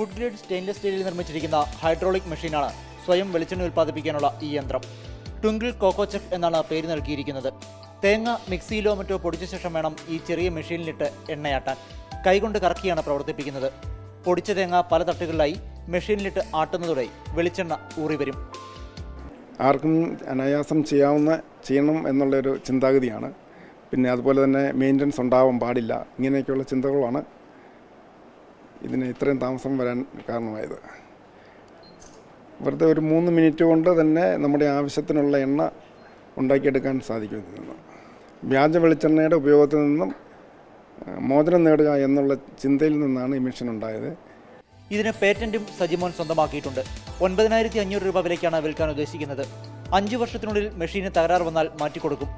Food grade stainless സ്റ്റീലിൽ നിർമ്മിച്ചിരിക്കുന്ന hydraulic മെഷീനാണ് സ്വയം വെളിച്ചെണ്ണ ഉൽപ്പാദിപ്പിക്കാനുള്ള ഈ യന്ത്രം. ട്വിങ്കിൾ കോക്കോചെഫ് എന്നാണ് പേര് നൽകിയിരിക്കുന്നത്. തേങ്ങ മിക്സിയിലോ മറ്റോ പൊടിച്ച ശേഷം വേണം ഈ ചെറിയ മെഷീനിലിട്ട് എണ്ണയാട്ടാൻ. കൈകൊണ്ട് കറക്കിയാണ് പ്രവർത്തിപ്പിക്കുന്നത്. പൊടിച്ച തേങ്ങ പല തട്ടുകളിലായി മെഷീനിലിട്ട് ആട്ടുന്നതോടെ വെളിച്ചെണ്ണ ഊറി വരും. ആർക്കും അനായാസം ചെയ്യണം എന്നുള്ളൊരു ചിന്താഗതിയാണ്. പിന്നെ അതുപോലെ തന്നെ മെയിൻ്റനൻസ് ഉണ്ടാവാൻ പാടില്ല. ഇങ്ങനെയൊക്കെയുള്ള ചിന്തകളാണ് ഇതിന് ഇത്രയും താമസം വരാൻ കാരണമായത്. വെറുതെ ഒരു 3 മിനിറ്റ് കൊണ്ട് തന്നെ നമ്മുടെ ആവശ്യത്തിനുള്ള എണ്ണ ഉണ്ടാക്കിയെടുക്കാൻ സാധിക്കും. വ്യാജ വെളിച്ചെണ്ണയുടെ ഉപയോഗത്തിൽ നിന്നും മോചനം നേടുക എന്നുള്ള ചിന്തയിൽ നിന്നാണ് ഈ മെഷീൻ ഉണ്ടായത്. ഇതിന് പേറ്റന്റും സജിമോൻ സ്വന്തമാക്കിയിട്ടുണ്ട്. 9,500 രൂപ വിലയ്ക്കാണ് വിൽക്കാൻ ഉദ്ദേശിക്കുന്നത്. 5 വർഷത്തിനുള്ളിൽ മെഷീന് തകരാർ വന്നാൽ മാറ്റിക്കൊടുക്കും.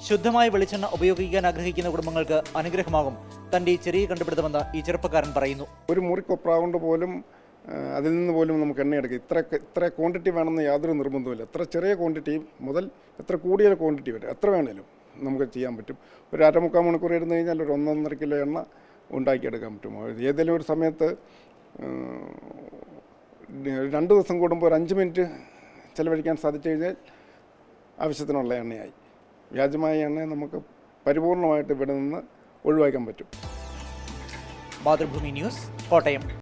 ശുദ്ധമായ വെളിച്ചെണ്ണ ഉപയോഗിക്കാൻ ആഗ്രഹിക്കുന്ന കുടുംബങ്ങൾക്ക് അനുഗ്രഹമാകും തന്റെ ഈ ചെറിയ കണ്ടുപിടുത്തമെന്ന് ഈ ചെറുപ്പക്കാരൻ പറയുന്നു. ഒരു മുറി കൊപ്ര കൊണ്ട് പോലും അതിൽ നിന്ന് പോലും നമുക്ക് എണ്ണയെടുക്കാം. ഇത്ര ക്വാണ്ടിറ്റി വേണമെന്ന് യാതൊരു നിർബന്ധമില്ല. എത്ര ചെറിയ ക്വാണ്ടിറ്റി മുതൽ എത്ര കൂടിയ ക്വാണ്ടിറ്റി വരെ എത്ര വേണേലും നമുക്ക് ചെയ്യാൻ പറ്റും. ഒരു 3/4 മണിക്കൂർ ഇരുന്ന് കഴിഞ്ഞാൽ ഒരു 1.5 കിലോ എണ്ണ ഉണ്ടാക്കിയെടുക്കാൻ പറ്റും. ഏതെങ്കിലും ഒരു സമയത്ത് 2 ദിവസം കൂടുമ്പോൾ ഒരു 5 മിനിറ്റ് ചിലവഴിക്കാൻ സാധിച്ചു കഴിഞ്ഞാൽ ആവശ്യത്തിനുള്ള എണ്ണയായി. വ്യാജമായ എണ്ണയെ നമുക്ക് പരിപൂർണമായിട്ട് ഇവിടെ നിന്ന് ഒഴിവാക്കാൻ പറ്റും. മാതൃഭൂമി ന്യൂസ്, കോട്ടയം.